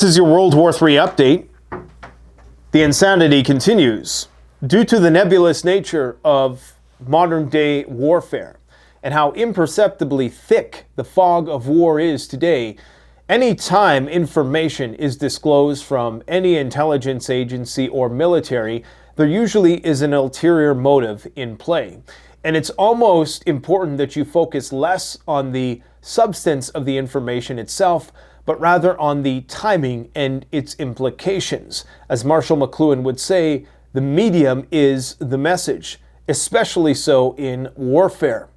This is your World War III update. The insanity continues. Due to the nebulous nature of modern-day warfare and how imperceptibly thick the fog of war is today, any time information is disclosed from any intelligence agency or military, there usually is an ulterior motive in play. And it's almost important that you focus less on the substance of the information itself, but rather on the timing and its implications. As Marshall McLuhan would say, the medium is the message, especially so in warfare.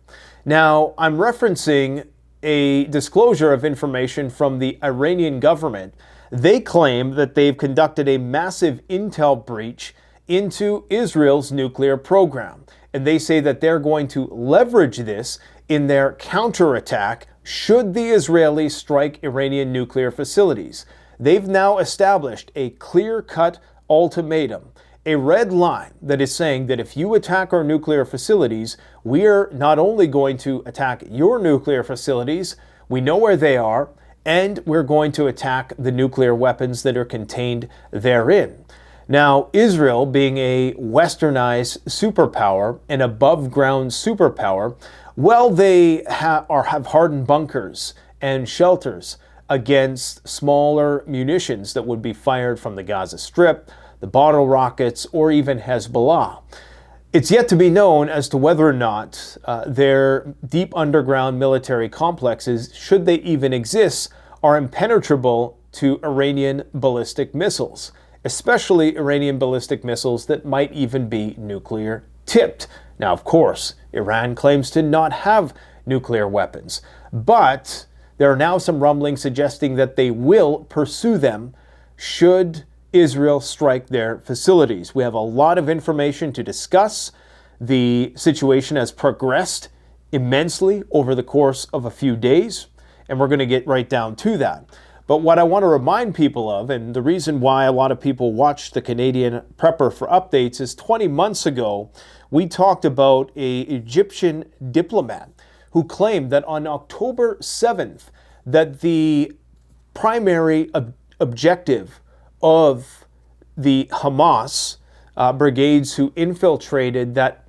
Now, I'm referencing a disclosure of information from the Iranian government. They claim that they've conducted a massive intel breach into Israel's nuclear program. And they say that they're going to leverage this in their counterattack should the Israelis strike Iranian nuclear facilities. They've now established a clear-cut ultimatum, a red line that is saying that if you attack our nuclear facilities, we're not only going to attack your nuclear facilities, we know where they are, and we're going to attack the nuclear weapons that are contained therein. Now, Israel, being a westernized superpower, an above-ground superpower, well, they have hardened bunkers and shelters against smaller munitions that would be fired from the Gaza Strip, the bottle rockets, or even Hezbollah. It's yet to be known as to whether or not their deep underground military complexes, should they even exist, are impenetrable to Iranian ballistic missiles, especially Iranian ballistic missiles that might even be nuclear tipped. Now, of course, Iran claims to not have nuclear weapons, but there are now some rumblings suggesting that they will pursue them should Israel strike their facilities. We have a lot of information to discuss. The situation has progressed immensely over the course of a few days, and we're going to get right down to that. But what I want to remind people of, and the reason why a lot of people watch the Canadian Prepper for updates, is 20 months ago, we talked about an Egyptian diplomat who claimed that on October 7th, that the primary objective of the Hamas brigades who infiltrated that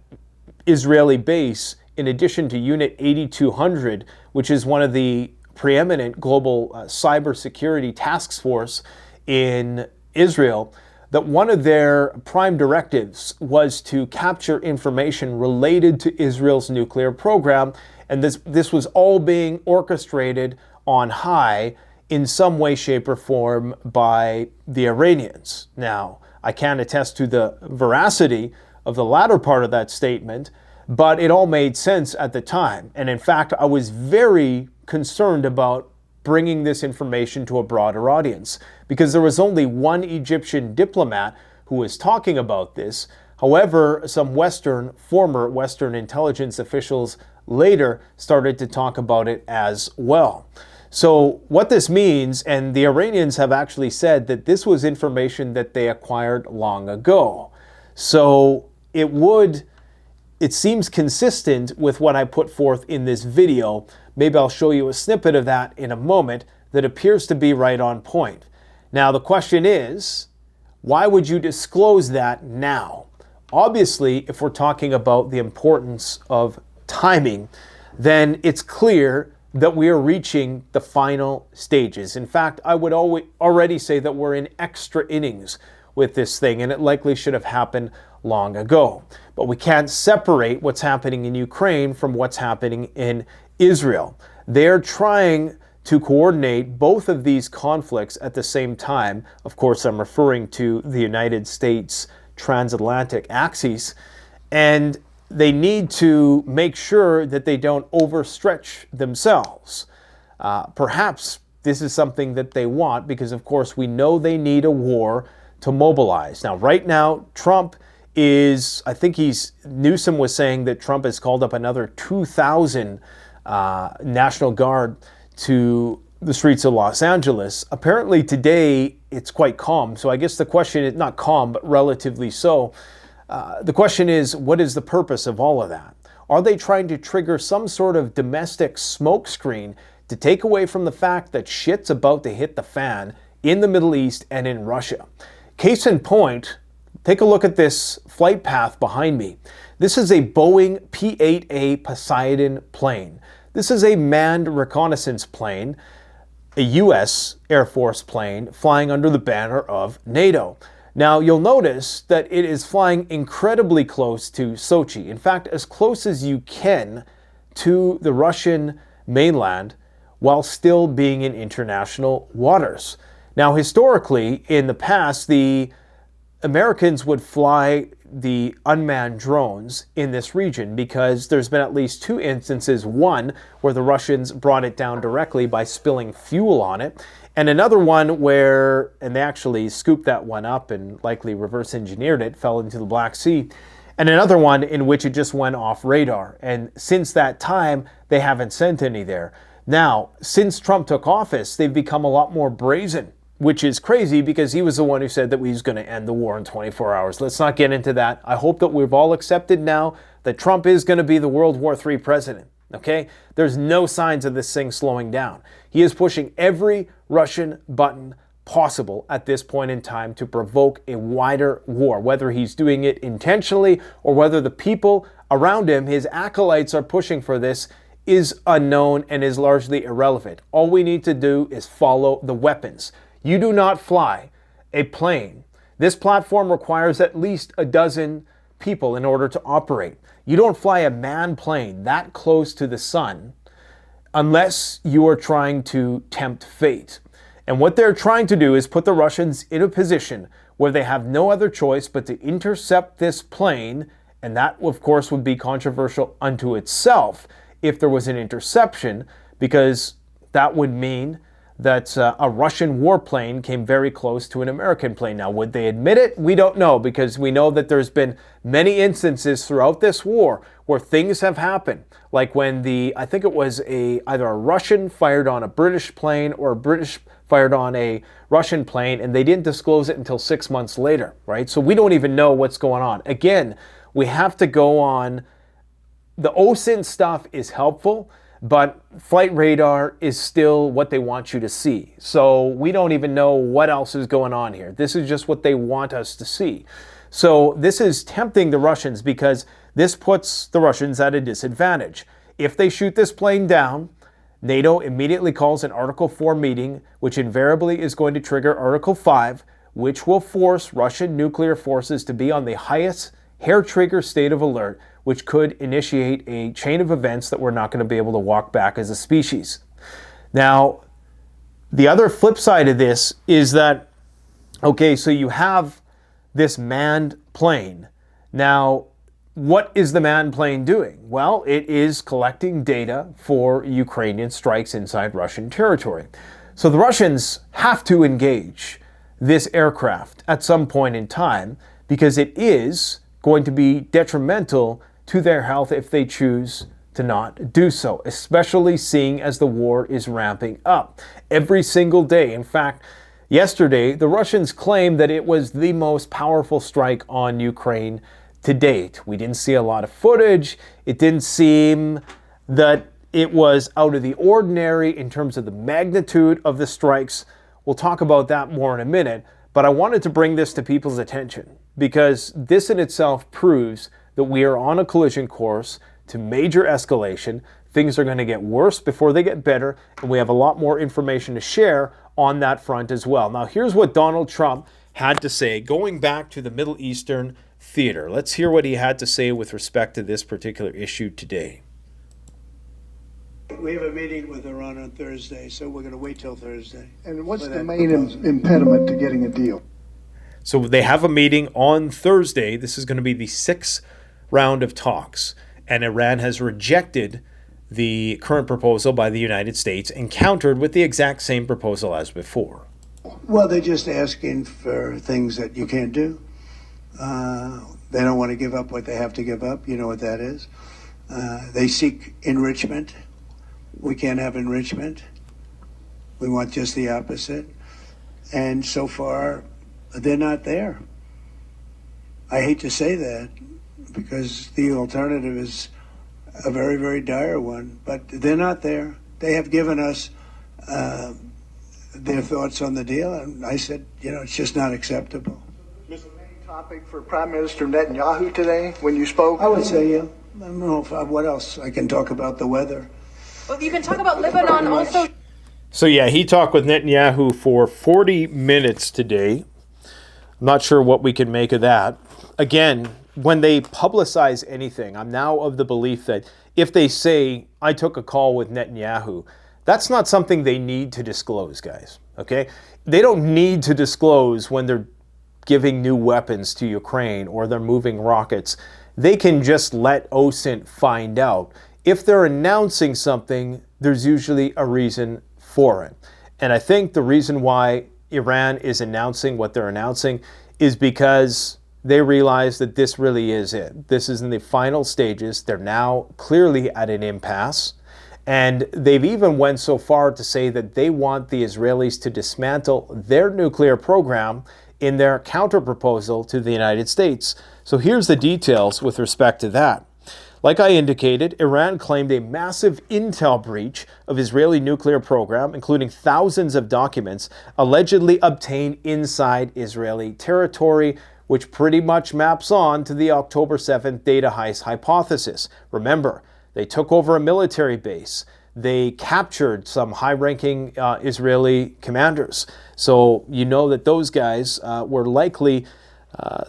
Israeli base, in addition to Unit 8200, which is one of the preeminent global cybersecurity task force in Israel, that one of their prime directives was to capture information related to Israel's nuclear program, and this was all being orchestrated on high in some way, shape, or form by the Iranians. Now, I can't attest to the veracity of the latter part of that statement, but it all made sense at the time. And in fact, I was very concerned about bringing this information to a broader audience because there was only one Egyptian diplomat who was talking about this. However, some former Western intelligence officials later started to talk about it as well. So what this means, and the Iranians have actually said that this was information that they acquired long ago. So it seems consistent with what I put forth in this video. Maybe I'll show you a snippet of that in a moment that appears to be right on point. Now, the question is, why would you disclose that now? Obviously, if we're talking about the importance of timing, then it's clear that we are reaching the final stages. In fact, I would already say that we're in extra innings with this thing, and it likely should have happened long ago. But we can't separate what's happening in Ukraine from what's happening in Israel. They're trying to coordinate both of these conflicts at the same time. Of course, I'm referring to the United States transatlantic axis, and they need to make sure that they don't overstretch themselves. Perhaps this is something that they want because, of course, we know they need a war to mobilize. Now, right now, Trump is, Newsom was saying that Trump has called up another 2,000 National Guard to the streets of Los Angeles. Apparently today it's quite calm. So I guess the question is not calm, but relatively so. The question is, what is the purpose of all of that? Are they trying to trigger some sort of domestic smokescreen to take away from the fact that shit's about to hit the fan in the Middle East and in Russia. Case in point, take a look at this flight path behind me. This is a Boeing P-8A Poseidon plane. This is a manned reconnaissance plane, a U.S. Air Force plane flying under the banner of NATO. Now, you'll notice that it is flying incredibly close to Sochi. In fact, as close as you can to the Russian mainland while still being in international waters. Now, historically, in the past, the Americans would fly the unmanned drones in this region because there's been at least 2 instances, one where the Russians brought it down directly by spilling fuel on it, and another one where, and they actually scooped that one up and likely reverse engineered it, fell into the Black Sea, and another one in which it just went off radar. And since that time, they haven't sent any there. Now, since Trump took office, they've become a lot more brazen, which is crazy because he was the one who said that we was going to end the war in 24 hours. Let's not get into that. I hope that we've all accepted now that Trump is going to be the World War III president, okay? There's no signs of this thing slowing down. He is pushing every Russian button possible at this point in time to provoke a wider war, whether he's doing it intentionally or whether the people around him, his acolytes, are pushing for this is unknown and is largely irrelevant. All we need to do is follow the weapons. You do not fly a plane. This platform requires at least a dozen people in order to operate. You don't fly a manned plane that close to the sun unless you are trying to tempt fate. And what they're trying to do is put the Russians in a position where they have no other choice but to intercept this plane, and that, of course, would be controversial unto itself if there was an interception, because that would mean that a Russian warplane came very close to an American plane. Now, would they admit it? We don't know, because we know that there's been many instances throughout this war where things have happened, like when I think it was either a Russian fired on a British plane or a British fired on a Russian plane, and they didn't disclose it until 6 months later, right? So we don't even know what's going on. Again, we have to go on. The OSINT stuff is helpful, but flight radar is still what they want you to see. So we don't even know what else is going on here. This is just what they want us to see. So this is tempting the Russians because this puts the Russians at a disadvantage. If they shoot this plane down, NATO immediately calls an Article 4 meeting, which invariably is going to trigger Article 5, which will force Russian nuclear forces to be on the highest hair-trigger state of alert, which could initiate a chain of events that we're not going to be able to walk back as a species. Now, the other flip side of this is that, okay, so you have this manned plane. Now, what is the manned plane doing? Well, it is collecting data for Ukrainian strikes inside Russian territory. So the Russians have to engage this aircraft at some point in time because it is going to be detrimental to their health if they choose to not do so, especially seeing as the war is ramping up every single day. In fact, yesterday, the Russians claimed that it was the most powerful strike on Ukraine to date. We didn't see a lot of footage. It didn't seem that it was out of the ordinary in terms of the magnitude of the strikes. We'll talk about that more in a minute, but I wanted to bring this to people's attention because this in itself proves that we are on a collision course to major escalation. Things are going to get worse before they get better, and we have a lot more information to share on that front as well. Now, here's what Donald Trump had to say going back to the Middle Eastern theater. Let's hear what he had to say with respect to this particular issue today. We have a meeting with Iran on Thursday, so we're going to wait till Thursday. And what's the main impediment to getting a deal? So they have a meeting on Thursday. This is going to be the 6th round of talks, and Iran has rejected the current proposal by the United States and countered with the exact same proposal as before. Well, they're just asking for things that you can't do. They don't want to give up what they have to give up. You know what that is. They seek enrichment. We can't have enrichment. We want just the opposite. And so far, they're not there. I hate to say that because the alternative is a very, very dire one, but they're not there. They have given us their thoughts on the deal, and I said, it's just not acceptable. Was the main topic for Prime Minister Netanyahu today when you spoke? I would say, yeah. I don't know what else. I can talk about the weather. Well, you can talk about Lebanon also. So yeah, he talked with Netanyahu for 40 minutes today. I'm not sure what we can make of that. Again, when they publicize anything, I'm now of the belief that if they say, I took a call with Netanyahu, that's not something they need to disclose, guys, okay? They don't need to disclose when they're giving new weapons to Ukraine or they're moving rockets. They can just let OSINT find out. If they're announcing something, there's usually a reason for it. And I think the reason why Iran is announcing what they're announcing is because they realize that this really is it. This is in the final stages. They're now clearly at an impasse. And they've even went so far to say that they want the Israelis to dismantle their nuclear program in their counterproposal to the United States. So here's the details with respect to that. Like I indicated, Iran claimed a massive intel breach of Israeli nuclear program, including thousands of documents allegedly obtained inside Israeli territory, which pretty much maps on to the October 7th data heist hypothesis. Remember, they took over a military base. They captured some high-ranking Israeli commanders. So you know that those guys were likely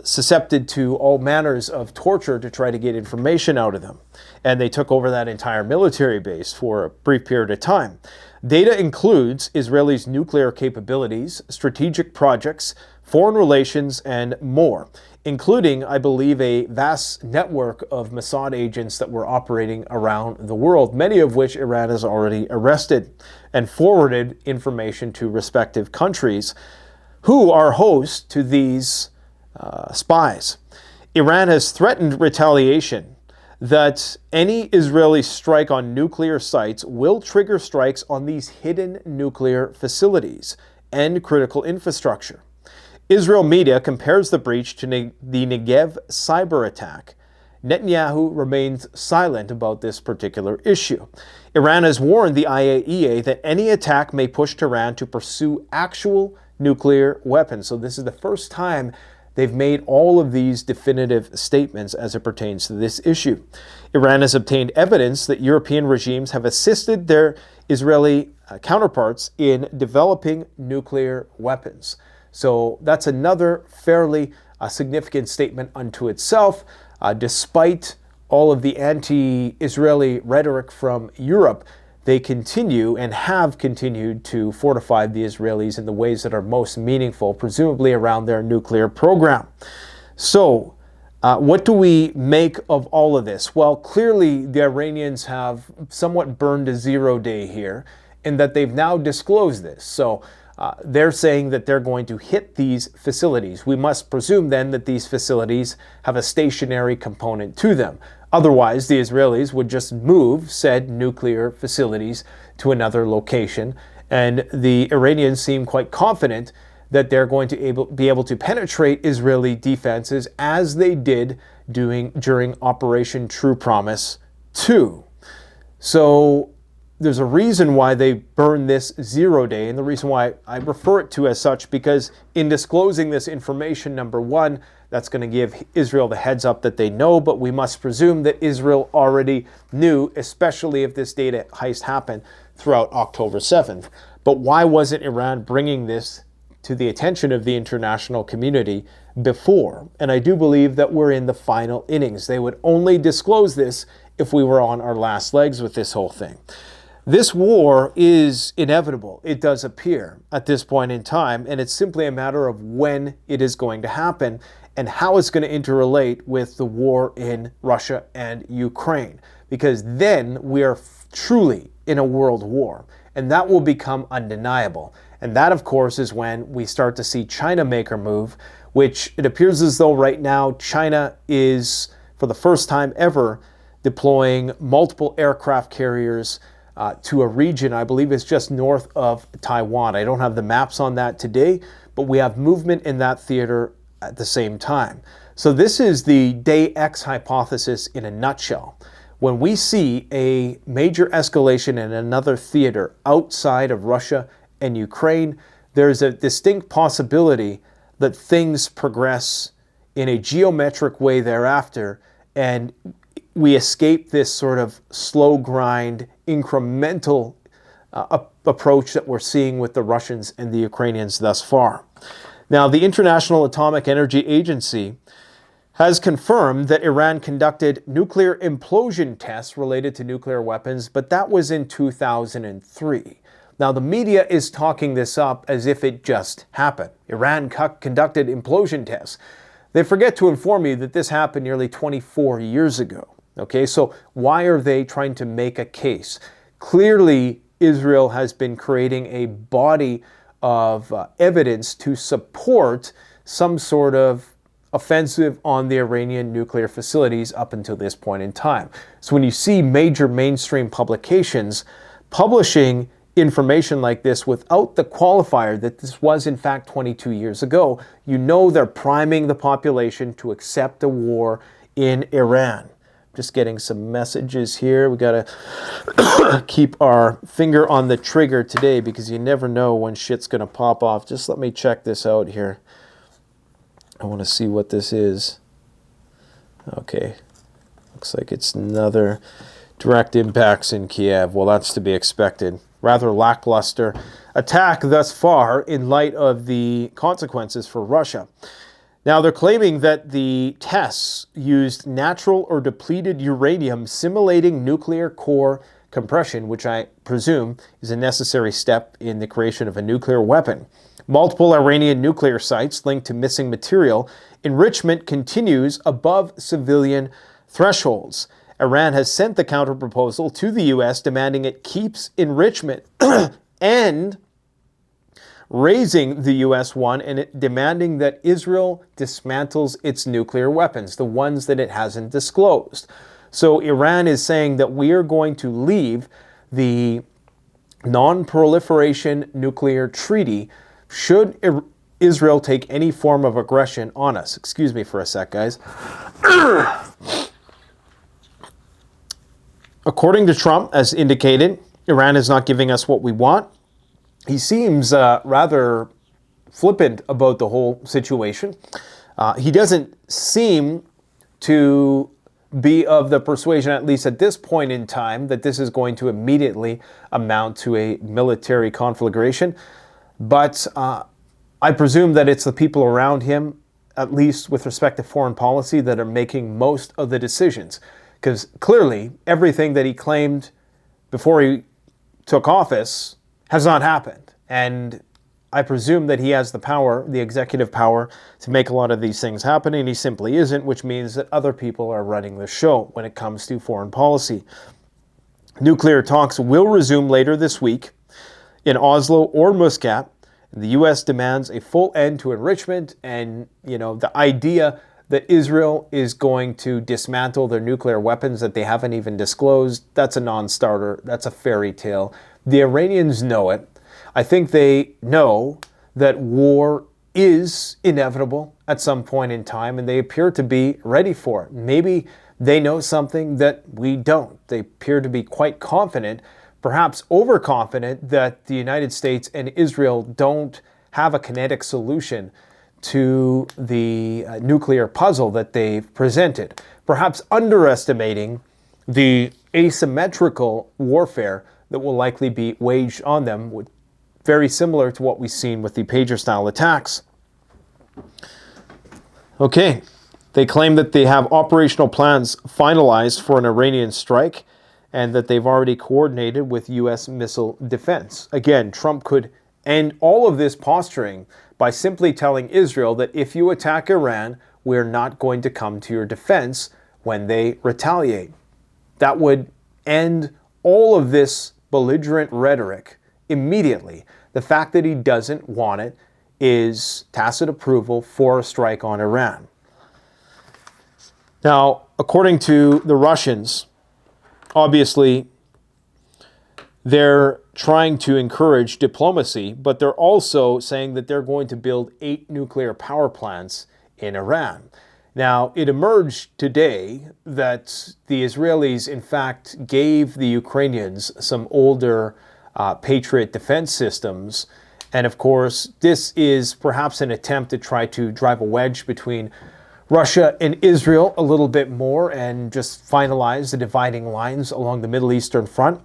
susceptible to all manners of torture to try to get information out of them. And they took over that entire military base for a brief period of time. Data includes Israelis' nuclear capabilities, strategic projects, foreign relations, and more, including, I believe, a vast network of Mossad agents that were operating around the world, many of which Iran has already arrested and forwarded information to respective countries who are host to these spies. Iran has threatened retaliation that any Israeli strike on nuclear sites will trigger strikes on these hidden nuclear facilities and critical infrastructure. Israel media compares the breach to the Negev cyber attack. Netanyahu remains silent about this particular issue. Iran has warned the IAEA that any attack may push Tehran to pursue actual nuclear weapons. So this is the first time they've made all of these definitive statements as it pertains to this issue. Iran has obtained evidence that European regimes have assisted their Israeli counterparts in developing nuclear weapons. So that's another fairly significant statement unto itself, despite all of the anti-Israeli rhetoric from Europe. They continue and have continued to fortify the Israelis in the ways that are most meaningful, presumably around their nuclear program. So, what do we make of all of this? Well, clearly the Iranians have somewhat burned a zero day here in that they've now disclosed this. So, they're saying that they're going to hit these facilities. We must presume then that these facilities have a stationary component to them. Otherwise, the Israelis would just move said nuclear facilities to another location. And the Iranians seem quite confident that they're going to be able to penetrate Israeli defenses as they did during Operation True Promise 2. So there's a reason why they burn this zero day, and the reason why I refer it to as such, because in disclosing this information, number one, that's going to give Israel the heads up that they know, but we must presume that Israel already knew, especially if this data heist happened throughout October 7th. But why wasn't Iran bringing this to the attention of the international community before? And I do believe that we're in the final innings. They would only disclose this if we were on our last legs with this whole thing. This war is inevitable. It does appear at this point in time, and it's simply a matter of when it is going to happen and how it's going to interrelate with the war in Russia and Ukraine, because then we are truly in a world war, and that will become undeniable. And that, of course, is when we start to see China make her move, which it appears as though right now China is, for the first time ever, deploying multiple aircraft carriers to a region, I believe it's just north of Taiwan. I don't have the maps on that today, but we have movement in that theater at the same time. So this is the Day X hypothesis in a nutshell. When we see a major escalation in another theater outside of Russia and Ukraine, there's a distinct possibility that things progress in a geometric way thereafter, and we escape this sort of slow grind, incremental approach that we're seeing with the Russians and the Ukrainians thus far. Now, the International Atomic Energy Agency has confirmed that Iran conducted nuclear implosion tests related to nuclear weapons, but that was in 2003. Now, the media is talking this up as if it just happened. Iran conducted implosion tests. They forget to inform you that this happened nearly 24 years ago. Okay, so why are they trying to make a case? Clearly, Israel has been creating a body of evidence to support some sort of offensive on the Iranian nuclear facilities up until this point in time. So when you see major mainstream publications publishing information like this without the qualifier that this was in fact 22 years ago, you know they're priming the population to accept a war in Iran. Just getting some messages here. We got to keep our finger on the trigger today because you never know when shit's going to pop off. Just let me check this out here. I want to see what this is. Okay. Looks like it's another direct impacts in Kyiv. Well, that's to be expected. Rather lackluster attack thus far in light of the consequences for Russia. Now, they're claiming that the tests used natural or depleted uranium simulating nuclear core compression, which I presume is a necessary step in the creation of a nuclear weapon. Multiple Iranian nuclear sites linked to missing material. Enrichment continues above civilian thresholds. Iran has sent the counterproposal to the U.S. demanding it keeps enrichment and raising the U.S. one and demanding that Israel dismantles its nuclear weapons, the ones that it hasn't disclosed. So Iran is saying that we are going to leave the non-proliferation nuclear treaty should Israel take any form of aggression on us. Excuse me for a sec, guys. According to Trump, as indicated, Iran is not giving us what we want. He seems rather flippant about the whole situation. He doesn't seem to be of the persuasion, at least at this point in time, that this is going to immediately amount to a military conflagration. But I presume that it's the people around him, at least with respect to foreign policy, that are making most of the decisions. Because clearly, everything that he claimed before he took office has not happened. And I presume that he has the power, the executive power, to make a lot of these things happen, and he simply isn't, which means that other people are running the show when it comes to foreign policy. Nuclear talks will resume later this week in Oslo or Muscat. The U.S. demands a full end to enrichment, and the idea that Israel is going to dismantle their nuclear weapons that they haven't even disclosed, that's a non-starter. That's a fairy tale. The Iranians know it. I think they know that war is inevitable at some point in time, and they appear to be ready for it. Maybe they know something that we don't. They appear to be quite confident, perhaps overconfident, that the United States and Israel don't have a kinetic solution to the nuclear puzzle that they've presented. Perhaps underestimating the asymmetrical warfare that will likely be waged on them, very similar to what we've seen with the pager-style attacks. Okay, they claim that they have operational plans finalized for an Iranian strike and that they've already coordinated with U.S. missile defense. Again, Trump could end all of this posturing by simply telling Israel that if you attack Iran, we're not going to come to your defense when they retaliate. That would end all of this belligerent rhetoric immediately. The fact that he doesn't want it is tacit approval for a strike on Iran. Now, according to the Russians, obviously, they're trying to encourage diplomacy, but they're also saying that they're going to build 8 nuclear power plants in Iran. Now, it emerged today that the Israelis, in fact, gave the Ukrainians some older Patriot defense systems. And of course, this is perhaps an attempt to try to drive a wedge between Russia and Israel a little bit more and just finalize the dividing lines along the Middle Eastern front.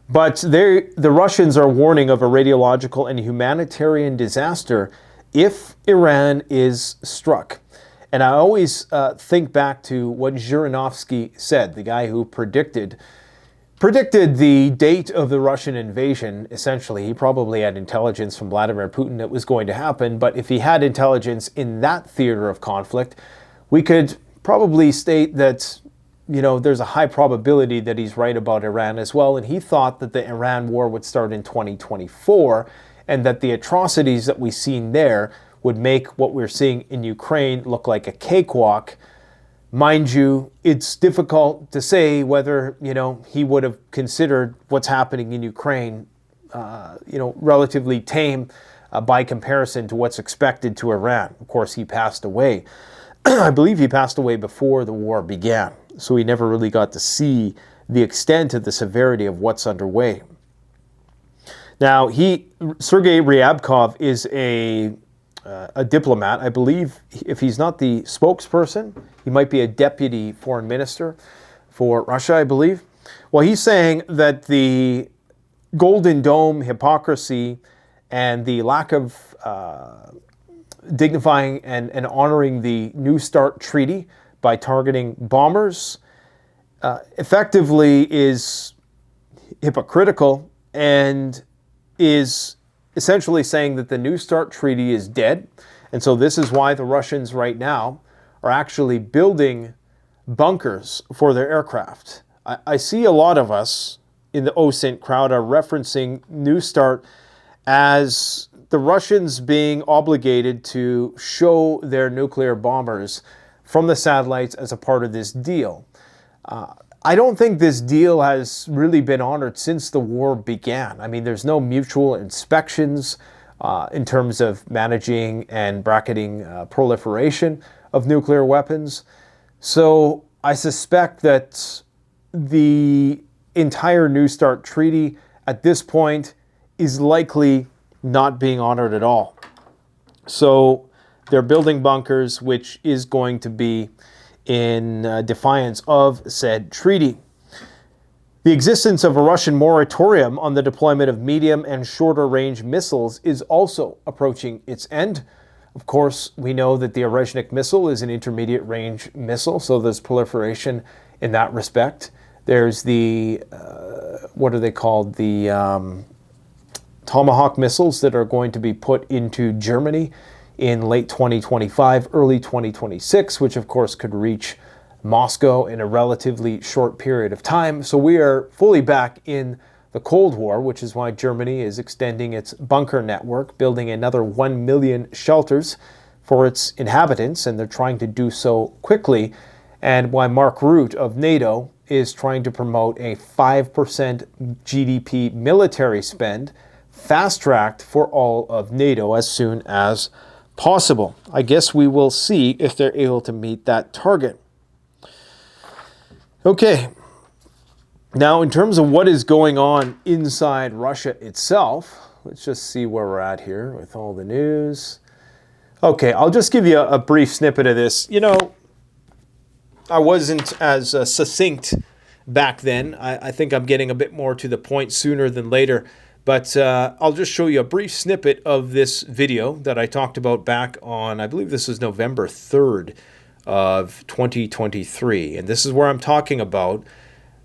But the Russians are warning of a radiological and humanitarian disaster if Iran is struck. And I always think back to what Zhirinovsky said, the guy who predicted the date of the Russian invasion. Essentially, he probably had intelligence from Vladimir Putin that was going to happen, but if he had intelligence in that theater of conflict, we could probably state that, you know, there's a high probability that he's right about Iran as well, and he thought that the Iran war would start in 2024, and that the atrocities that we've seen there would make what we're seeing in Ukraine look like a cakewalk. Mind you, it's difficult to say whether, you know, he would have considered what's happening in Ukraine, relatively tame by comparison to what's expected to Iran. Of course, he passed away. I believe he passed away before the war began, so he never really got to see the extent of the severity of what's underway. Now, Sergei Ryabkov is a diplomat. I believe if he's not the spokesperson, he might be a deputy foreign minister for Russia, I believe. Well, he's saying that the Golden Dome hypocrisy and the lack of dignifying and honoring the New START treaty by targeting bombers effectively is hypocritical and is essentially saying that the New START treaty is dead. And so this is why the Russians right now are actually building bunkers for their aircraft. I see a lot of us in the OSINT crowd are referencing New START as the Russians being obligated to show their nuclear bombers from the satellites as a part of this deal. I don't think this deal has really been honored since the war began. I mean, there's no mutual inspections in terms of managing and bracketing proliferation of nuclear weapons. So I suspect that the entire New START treaty at this point is likely not being honored at all. So they're building bunkers, which is going to be in defiance of said treaty. The existence of a Russian moratorium on the deployment of medium and shorter range missiles is also approaching its end. Of course, we know that the Orezhnik missile is an intermediate range missile, so there's proliferation in that respect. There's the, what are they called? The Tomahawk missiles that are going to be put into Germany in late 2025, early 2026, which of course could reach Moscow in a relatively short period of time. So we are fully back in the Cold War, which is why Germany is extending its bunker network, building another 1 million shelters for its inhabitants, and they're trying to do so quickly, and why Mark Rutte of NATO is trying to promote a 5% GDP military spend, fast-tracked for all of NATO as soon as possible. I guess we will see if they're able to meet that target. Okay, now in terms of what is going on inside Russia itself, let's just see where we're at here with all the news. Okay, I'll just give you a brief snippet of this. You know, I wasn't as succinct back then. I think I'm getting a bit more to the point sooner than later. But I'll just show you a brief snippet of this video that I talked about back on, I believe this was November 3rd of 2023. And this is where I'm talking about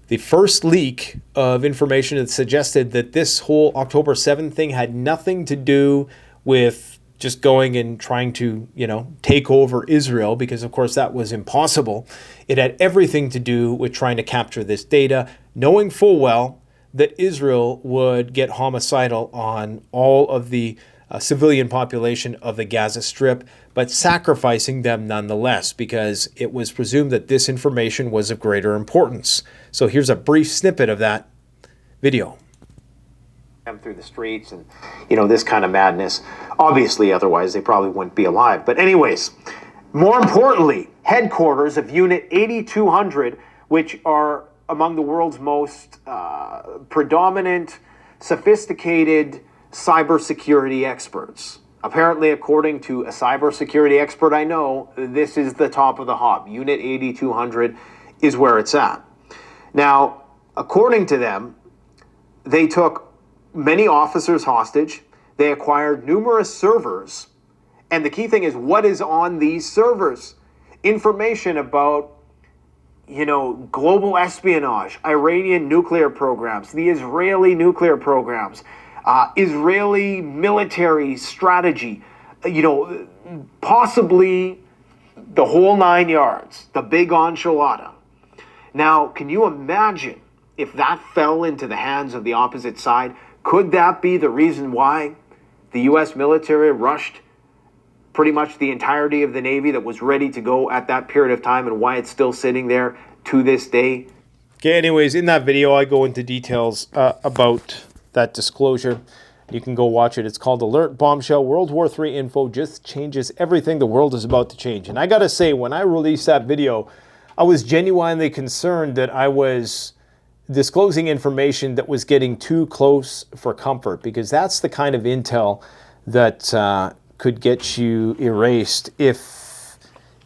the first leak of information that suggested that this whole October 7th thing had nothing to do with just going and trying to, you know, take over Israel, because of course that was impossible. It had everything to do with trying to capture this data, knowing full well that Israel would get homicidal on all of the civilian population of the Gaza Strip, but sacrificing them nonetheless, because it was presumed that this information was of greater importance. So here's a brief snippet of that video. Through the streets and, you know, this kind of madness. Obviously, otherwise they probably wouldn't be alive. But anyways, more importantly, headquarters of Unit 8200, which are among the world's most predominant, sophisticated cybersecurity experts. Apparently, according to a cybersecurity expert I know, this is the top of the hop. Unit 8200 is where it's at. Now, according to them, they took many officers hostage. They acquired numerous servers. And the key thing is, what is on these servers? Information about, global espionage, Iranian nuclear programs, the Israeli nuclear programs, Israeli military strategy, possibly the whole 9 yards, the big enchilada. Now, can you imagine if that fell into the hands of the opposite side? Could that be the reason why the U.S. military rushed pretty much the entirety of the Navy that was ready to go at that period of time, and why it's still sitting there to this day? Okay, anyways, in that video, I go into details about that disclosure. You can go watch it. It's called Alert Bombshell. World War III info just changes everything. The world is about to change. And I got to say, when I released that video, I was genuinely concerned that I was disclosing information that was getting too close for comfort, because that's the kind of intel that could get you erased if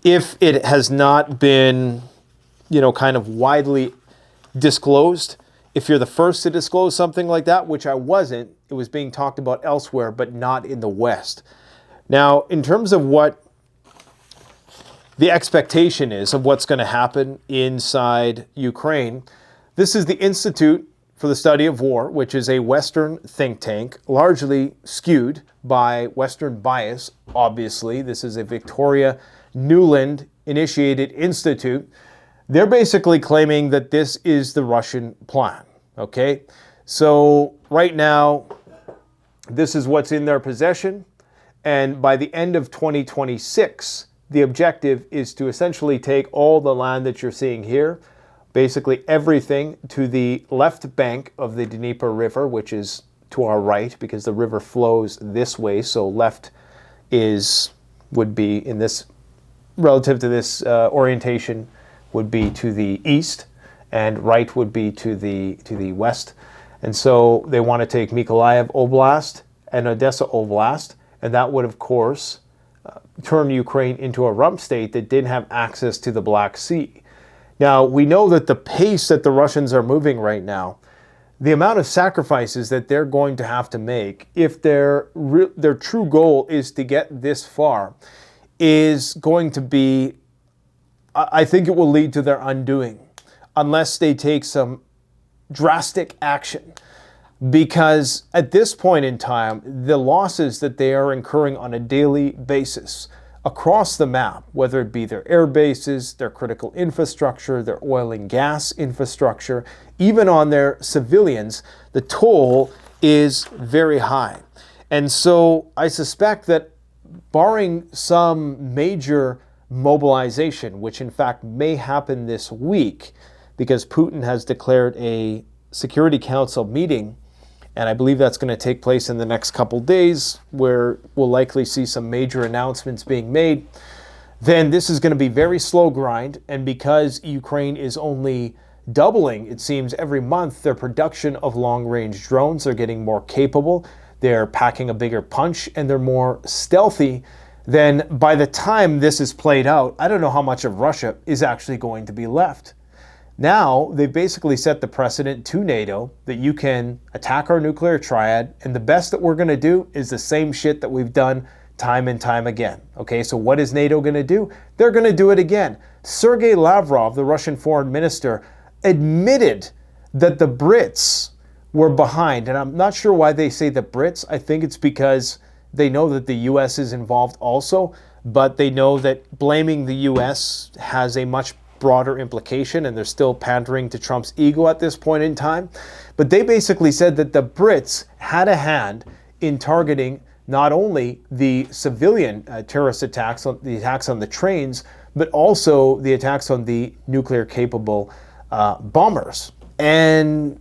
it has not been, kind of widely disclosed. If you're the first to disclose something like that, which I wasn't, it was being talked about elsewhere, but not in the West. Now, in terms of what the expectation is of what's going to happen inside Ukraine, this is the Institute for the Study of War, which is a Western think tank, largely skewed by Western bias, obviously. This is a Victoria Nuland-initiated institute. They're basically claiming that this is the Russian plan, okay? So right now, this is what's in their possession, and by the end of 2026, the objective is to essentially take all the land that you're seeing here, basically everything to the left bank of the Dnieper River, which is to our right because the river flows this way. So left would be in this, relative to this orientation, would be to the east, and right would be to the west. And so they want to take Mykolaiv Oblast and Odessa Oblast, and that would, of course, turn Ukraine into a rump state that didn't have access to the Black Sea. Now, we know that the pace that the Russians are moving right now, the amount of sacrifices that they're going to have to make if their true goal is to get this far, is going to be, I think it will lead to their undoing, unless they take some drastic action. Because at this point in time, the losses that they are incurring on a daily basis across the map, whether it be their air bases, their critical infrastructure, their oil and gas infrastructure, even on their civilians, the toll is very high. And so I suspect that barring some major mobilization, which in fact may happen this week, because Putin has declared a Security Council meeting, and I believe that's going to take place in the next couple days, where we'll likely see some major announcements being made, then this is going to be very slow grind. And because Ukraine is only doubling, it seems, every month their production of long-range drones, they're getting more capable, they're packing a bigger punch, and they're more stealthy, then by the time this is played out, I don't know how much of Russia is actually going to be left. Now, they've basically set the precedent to NATO that you can attack our nuclear triad, and the best that we're going to do is the same shit that we've done time and time again. Okay, so what is NATO going to do? They're going to do it again. Sergei Lavrov, the Russian foreign minister, admitted that the Brits were behind, and I'm not sure why they say the Brits. I think it's because they know that the US is involved also, but they know that blaming the US has a much broader implication, and they're still pandering to Trump's ego at this point in time. But they basically said that the Brits had a hand in targeting not only the civilian terrorist attacks, the attacks on the trains, but also the attacks on the nuclear-capable bombers. And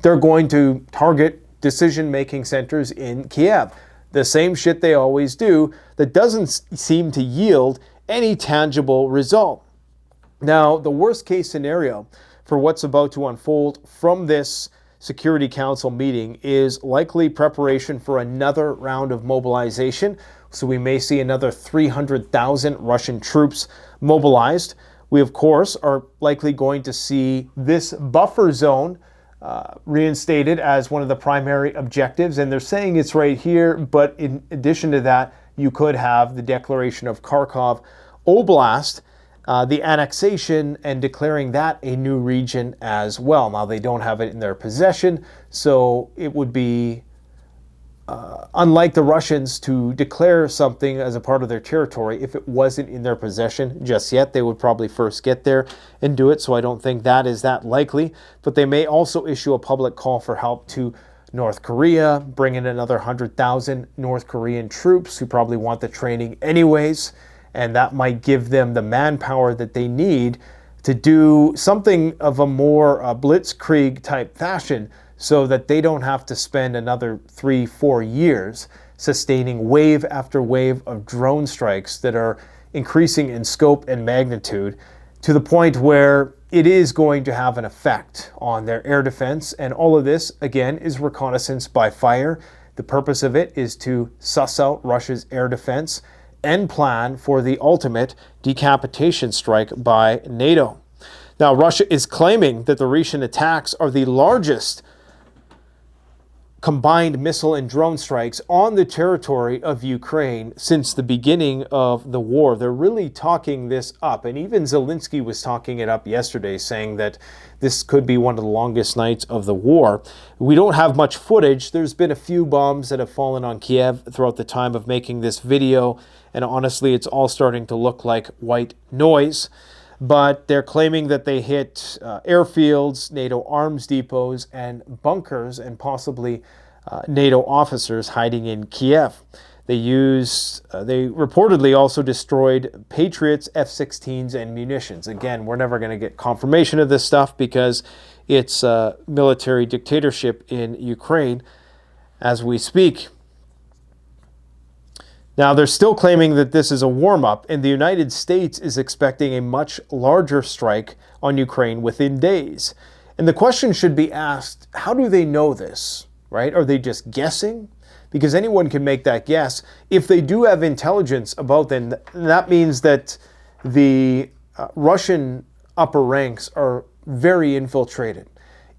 they're going to target decision-making centers in Kyiv. The same shit they always do that doesn't seem to yield any tangible result. Now, the worst case scenario for what's about to unfold from this Security Council meeting is likely preparation for another round of mobilization. So we may see another 300,000 Russian troops mobilized. We, of course, are likely going to see this buffer zone reinstated as one of the primary objectives. And they're saying it's right here. But in addition to that, you could have the declaration of Kharkov Oblast, the annexation, and declaring that a new region as well. Now, they don't have it in their possession, so it would be unlike the Russians to declare something as a part of their territory if it wasn't in their possession just yet. They would probably first get there and do it, so I don't think that is that likely. But they may also issue a public call for help to North Korea, bring in another 100,000 North Korean troops who probably want the training anyways, and that might give them the manpower that they need to do something of a more blitzkrieg type fashion, so that they don't have to spend another 3-4 years sustaining wave after wave of drone strikes that are increasing in scope and magnitude to the point where it is going to have an effect on their air defense. And all of this, again, is reconnaissance by fire. The purpose of it is to suss out Russia's air defense and plan for the ultimate decapitation strike by NATO. Now, Russia is claiming that the recent attacks are the largest combined missile and drone strikes on the territory of Ukraine since the beginning of the war. They're really talking this up, and even Zelensky was talking it up yesterday, saying that this could be one of the longest nights of the war. We don't have much footage. There's been a few bombs that have fallen on Kyiv throughout the time of making this video, and honestly, it's all starting to look like white noise. But they're claiming that they hit airfields, NATO arms depots, and bunkers, and possibly NATO officers hiding in Kyiv. They reportedly also destroyed Patriots, F-16s, and munitions. Again, we're never going to get confirmation of this stuff because it's a military dictatorship in Ukraine as we speak. Now, they're still claiming that this is a warm-up, and the United States is expecting a much larger strike on Ukraine within days. And the question should be asked, how do they know this, right? Are they just guessing? Because anyone can make that guess. If they do have intelligence about them, that means that the Russian upper ranks are very infiltrated.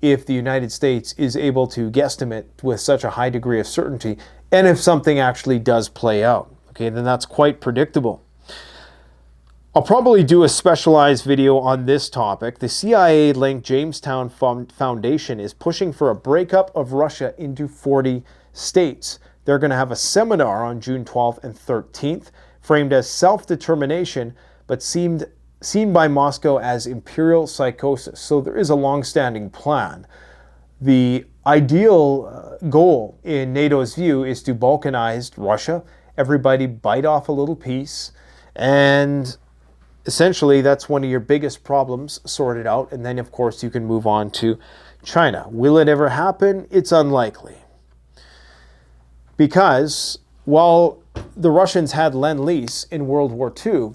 If the United States is able to guesstimate with such a high degree of certainty, and if something actually does play out, okay, then that's quite predictable. I'll probably do a specialized video on this topic. The CIA-linked Jamestown Foundation is pushing for a breakup of Russia into 40 states. They're going to have a seminar on June 12th and 13th, framed as self-determination, but seen by Moscow as imperial psychosis. So there is a long-standing plan. The ideal goal in NATO's view is to balkanize Russia, everybody bite off a little piece, and essentially that's one of your biggest problems sorted out, and then of course you can move on to China. Will it ever happen? It's unlikely. Because while the Russians had Lend-Lease in World War II,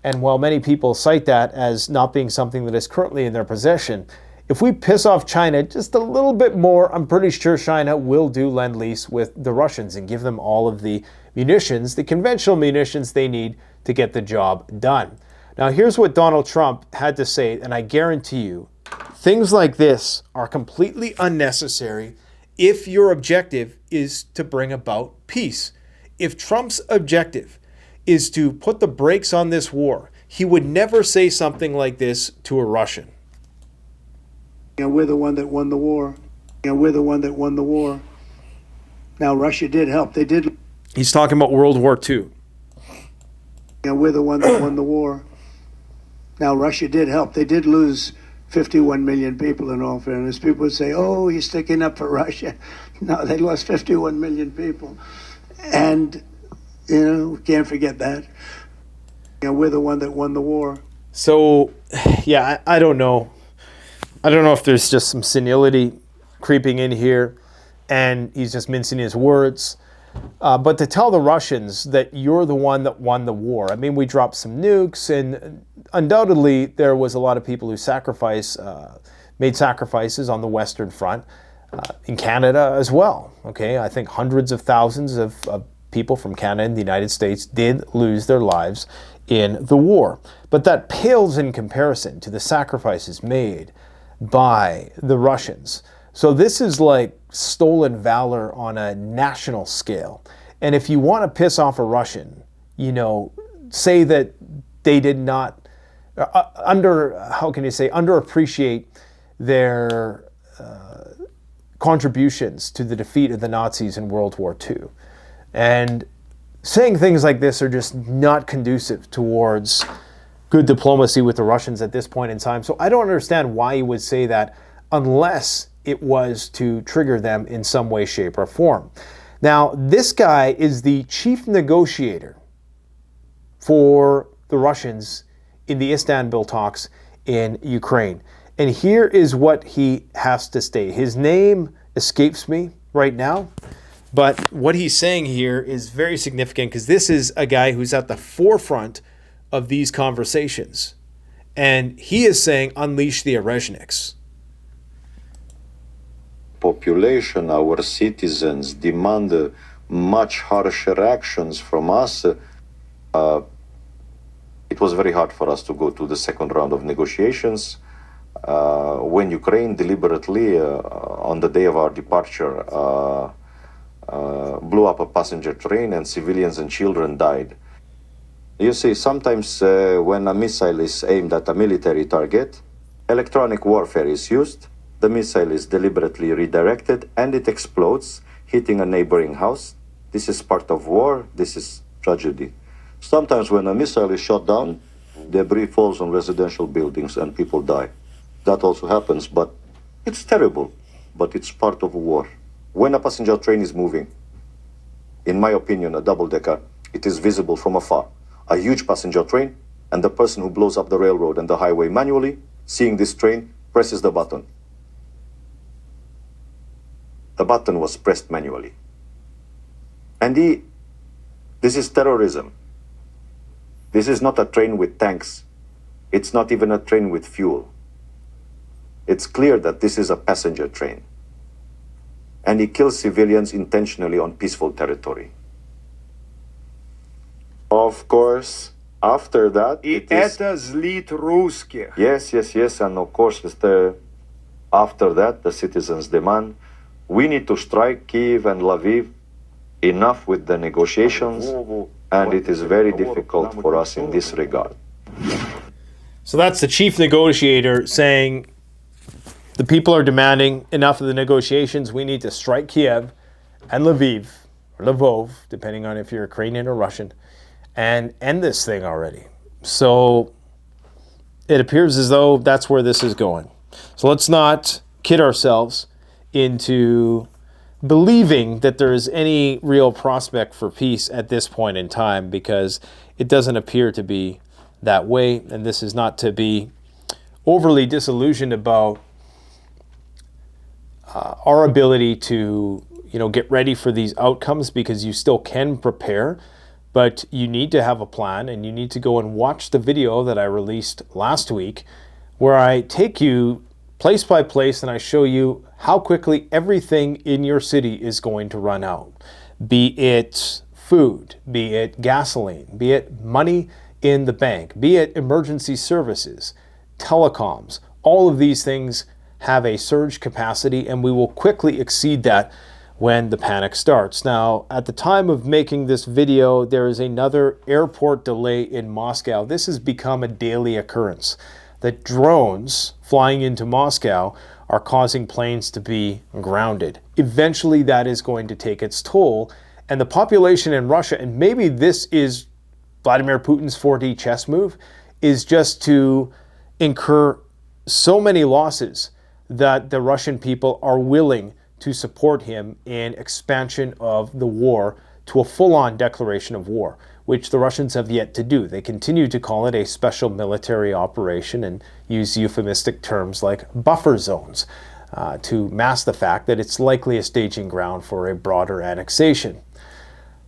and while many people cite that as not being something that is currently in their possession, if we piss off China just a little bit more, I'm pretty sure China will do Lend-Lease with the Russians and give them all of the munitions, the conventional munitions they need to get the job done. Now, here's what Donald Trump had to say, and I guarantee you, things like this are completely unnecessary if your objective is to bring about peace. If Trump's objective is to put the brakes on this war, he would never say something like this to a Russian. We're the one that won the war. We're the one that won the war. Now, Russia did help. They did. He's talking about World War II. We're the one that won the war. Now, Russia did help. They did lose 51 million people, in all fairness. People would say, oh, he's sticking up for Russia. No, they lost 51 million people. And, can't forget that. We're the one that won the war. So, yeah, I don't know. I don't know if there's just some senility creeping in here and he's just mincing his words. But to tell the Russians that you're the one that won the war, I mean, we dropped some nukes and undoubtedly there was a lot of people who made sacrifices on the Western Front, in Canada as well. Okay, I think hundreds of thousands of people from Canada and the United States did lose their lives in the war. But that pales in comparison to the sacrifices made by the Russians. So this is like stolen valor on a national scale. And if you want to piss off a Russian, you know, say that they did not underappreciate their contributions to the defeat of the Nazis in World War II. And saying things like this are just not conducive towards good diplomacy with the Russians at this point in time. So I don't understand why he would say that unless it was to trigger them in some way, shape, or form. Now, this guy is the chief negotiator for the Russians in the Istanbul talks in Ukraine. And here is what he has to state. His name escapes me right now, but what he's saying here is very significant because this is a guy who's at the forefront of these conversations. And he is saying, unleash the Erezhniks. Population, our citizens demand much harsher actions from us. It was very hard for us to go to the second round of negotiations. When Ukraine deliberately, on the day of our departure, blew up a passenger train and civilians and children died. You see, sometimes when a missile is aimed at a military target, electronic warfare is used, the missile is deliberately redirected, and it explodes, hitting a neighboring house. This is part of war, this is tragedy. Sometimes when a missile is shot down, debris falls on residential buildings and people die. That also happens, but it's terrible, but it's part of war. When a passenger train is moving, in my opinion, a double-decker, it is visible from afar. A huge passenger train, and the person who blows up the railroad and the highway manually, seeing this train, presses the button. The button was pressed manually. And this is terrorism. This is not a train with tanks. It's not even a train with fuel. It's clear that this is a passenger train. And he kills civilians intentionally on peaceful territory. Of course, after that, Это злит русских. Yes, and of course, after that, the citizens demand, we need to strike Kyiv and Lviv. Enough with the negotiations, and it is very difficult for us in this regard. So that's the chief negotiator saying the people are demanding enough of the negotiations. We need to strike Kiev and Lviv, or Lvov, depending on if you're Ukrainian or Russian, and end this thing already. So it appears as though that's where this is going. So let's not kid ourselves into believing that there is any real prospect for peace at this point in time, because it doesn't appear to be that way. And this is not to be overly disillusioned about our ability to, get ready for these outcomes, because you still can prepare, but you need to have a plan, and you need to go and watch the video that I released last week where I take you place by place and I show you how quickly everything in your city is going to run out. Be it food, be it gasoline, be it money in the bank, be it emergency services, telecoms. All of these things have a surge capacity, and we will quickly exceed that when the panic starts. Now, at the time of making this video, there is another airport delay in Moscow. This has become a daily occurrence. That drones flying into Moscow are causing planes to be grounded. Eventually, that is going to take its toll. And the population in Russia, and maybe this is Vladimir Putin's 4D chess move, is just to incur so many losses that the Russian people are willing to support him in expansion of the war to a full-on declaration of war, which the Russians have yet to do. They continue to call it a special military operation and use euphemistic terms like buffer zones to mask the fact that it's likely a staging ground for a broader annexation.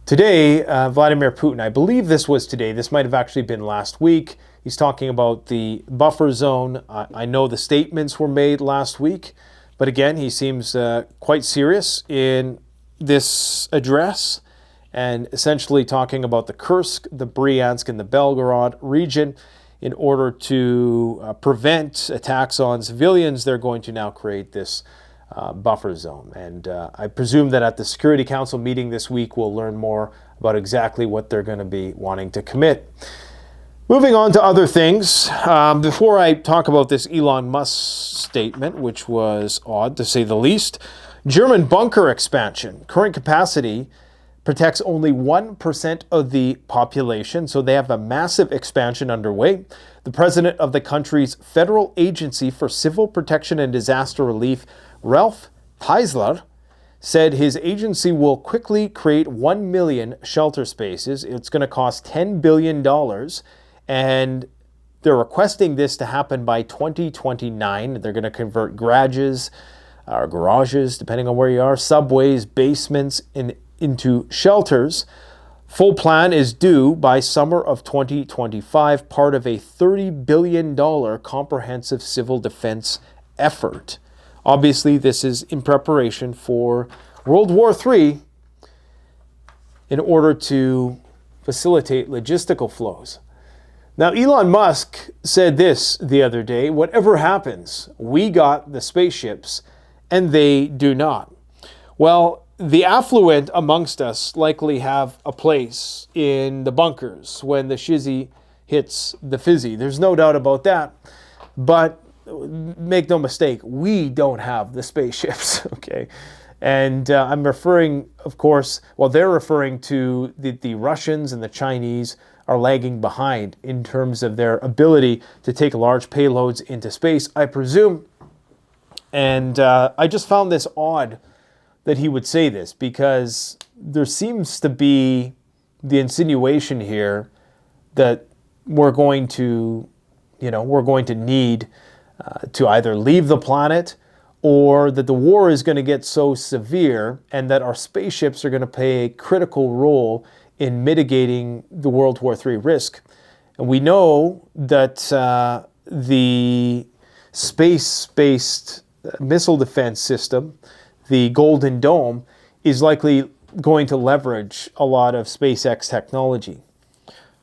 Today, Vladimir Putin, I believe this was today, this might have actually been last week, He's talking about the buffer zone. I know the statements were made last week, but again, he seems quite serious in this address and essentially talking about the Kursk, the Bryansk, and the Belgorod region. In order to prevent attacks on civilians, they're going to now create this buffer zone. And I presume that at the Security Council meeting this week, we'll learn more about exactly what they're going to be wanting to commit. Moving on to other things, before I talk about this Elon Musk statement, which was odd to say the least, German bunker expansion. Current capacity protects only 1% of the population, so they have a massive expansion underway. The president of the country's Federal Agency for Civil Protection and Disaster Relief, Ralph Heisler, said his agency will quickly create 1 million shelter spaces. It's going to cost $10 billion. And they're requesting this to happen by 2029. They're going to convert garages, depending on where you are, subways, basements, into shelters. Full plan is due by summer of 2025, part of a $30 billion comprehensive civil defense effort. Obviously, this is in preparation for World War III in order to facilitate logistical flows. Now, Elon Musk said this the other day, whatever happens, we got the spaceships and they do not. Well, the affluent amongst us likely have a place in the bunkers when the shizzy hits the fizzy. There's no doubt about that. But make no mistake, we don't have the spaceships, okay? And I'm referring, of course, they're referring to the Russians and the Chinese are lagging behind in terms of their ability to take large payloads into space, I presume. And I just found this odd that he would say this, because there seems to be the insinuation here that we're going to need to either leave the planet, or that the war is going to get so severe and that our spaceships are going to play a critical role in mitigating the World War III risk. And we know that the space-based missile defense system, the Golden Dome, is likely going to leverage a lot of SpaceX technology,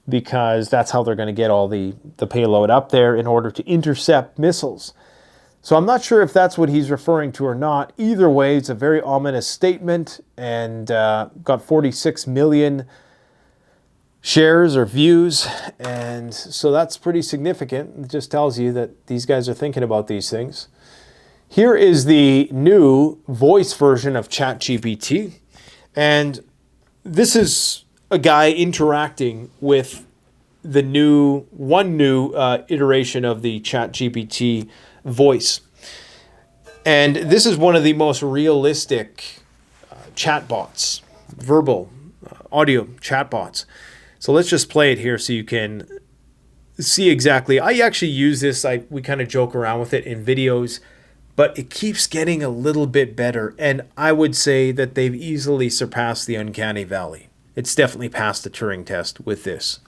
because that's how they're going to get all the payload up there in order to intercept missiles. So I'm not sure if that's what he's referring to or not. Either way, it's a very ominous statement, and got 46 million shares or views, and so that's pretty significant. It just tells you that these guys are thinking about these things. Here is the new voice version of ChatGPT, and this is a guy interacting with the new iteration of the ChatGPT voice. And this is one of the most realistic chatbots, verbal, audio chatbots. So let's just play it here so you can see exactly. I actually use this, we kind of joke around with it in videos, but it keeps getting a little bit better. And I would say that they've easily surpassed the uncanny valley. It's definitely passed the Turing test with this.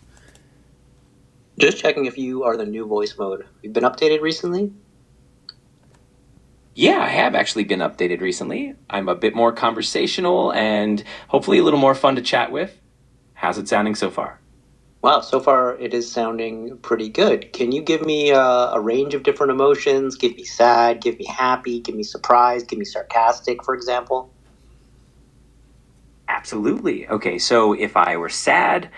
Just checking if you are the new voice mode. You've been updated recently? Yeah, I have actually been updated recently. I'm a bit more conversational and hopefully a little more fun to chat with. How's it sounding so far? Wow, so far it is sounding pretty good. Can you give me a range of different emotions? Give me sad, give me happy, give me surprised, give me sarcastic, for example? Absolutely. Okay, so if I were sad,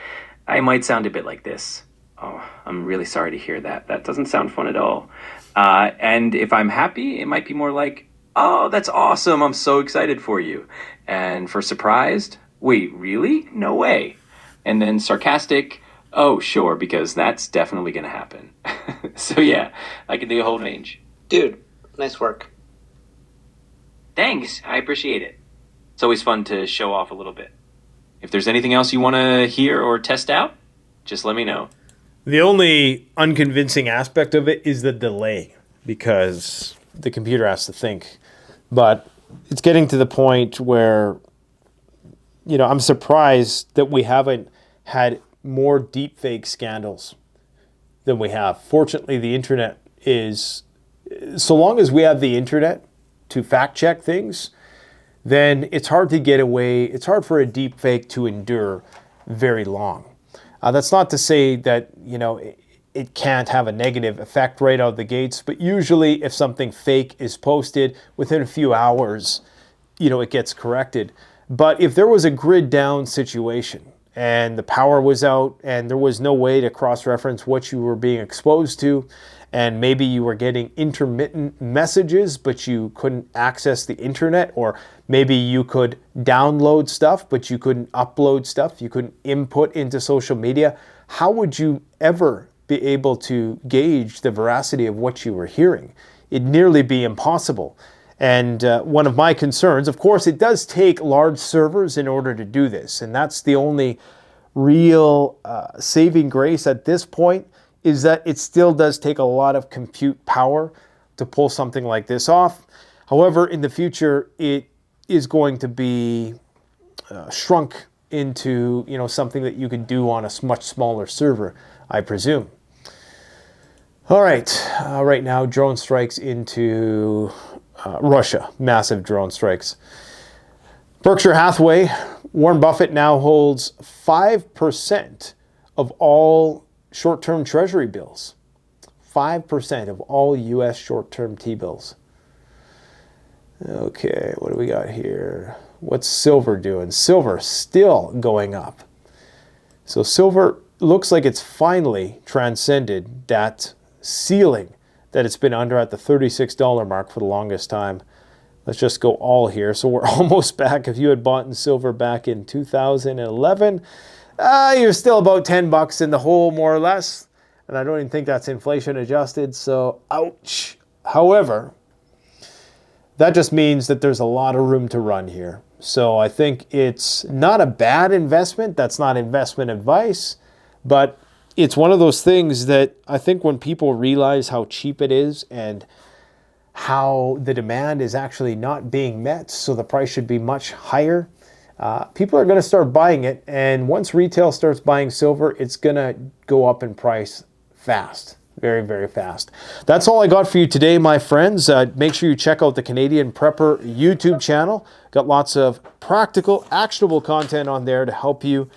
I might sound a bit like this. Oh, I'm really sorry to hear that. That doesn't sound fun at all. And if I'm happy, it might be more like, oh, that's awesome. I'm so excited for you. And for surprised, wait, really? No way. And then sarcastic, oh, sure, because that's definitely going to happen. So yeah, I can do a whole range. Dude, nice work. Thanks. I appreciate it. It's always fun to show off a little bit. If there's anything else you want to hear or test out, just let me know. The only unconvincing aspect of it is the delay, because the computer has to think. But it's getting to the point where, I'm surprised that we haven't had more deepfake scandals than we have. Fortunately, the internet is, so long as we have the internet to fact check things, then it's hard to get away. It's hard for a deep fake to endure very long. That's not to say that, you know, it can't have a negative effect right out of the gates, but usually if something fake is posted within a few hours, you know, it gets corrected. But if there was a grid down situation and the power was out and there was no way to cross-reference what you were being exposed to, and maybe you were getting intermittent messages, but you couldn't access the internet, or maybe you could download stuff, but you couldn't upload stuff, you couldn't input into social media, how would you ever be able to gauge the veracity of what you were hearing? It'd nearly be impossible. And one of my concerns, of course, it does take large servers in order to do this, and that's the only real saving grace at this point, is that it still does take a lot of compute power to pull something like this off. However, in the future, it is going to be shrunk into, you know, something that you could do on a much smaller server, I presume. All right, right now, drone strikes into Russia, massive drone strikes. Berkshire Hathaway, Warren Buffett now holds 5% of all short-term treasury bills. 5% of all U.S. short-term T-bills. Okay, what do we got here? What's silver doing? Silver still going up. So silver looks like it's finally transcended that ceiling that it's been under at the $36 mark for the longest time. Let's just go all here. So we're almost back. If you had bought in silver back in 2011, you're still about $10 in the hole, more or less. And I don't even think that's inflation adjusted, so ouch. However, that just means that there's a lot of room to run here. So I think it's not a bad investment. That's not investment advice, but it's one of those things that I think when people realize how cheap it is and how the demand is actually not being met, so the price should be much higher, people are going to start buying it. And once retail starts buying silver, it's going to go up in price fast. Very, very fast. That's all I got for you today, my friends. Make sure you check out the Canadian Prepper YouTube channel. Got lots of practical, actionable content on there to help you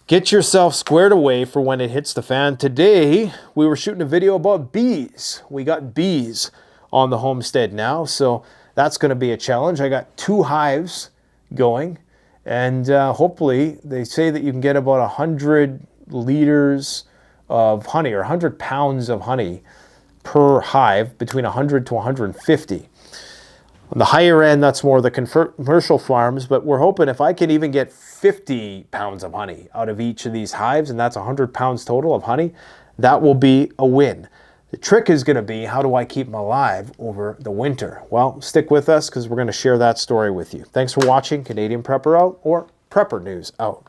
get yourself squared away for when it hits the fan. Today, we were shooting a video about bees. We got bees on the homestead now, so that's going to be a challenge. I got 2 hives going, and hopefully they say that you can get about 100 liters of honey, or 100 pounds of honey per hive, between 100 to 150. On the higher end, that's more the commercial farms, but we're hoping if I can even get 50 pounds of honey out of each of these hives, and that's 100 pounds total of honey, that will be a win. The trick is going to be, how do I keep them alive over the winter? Well, stick with us because we're going to share that story with you. Thanks for watching. Canadian Prepper out, or Prepper News out.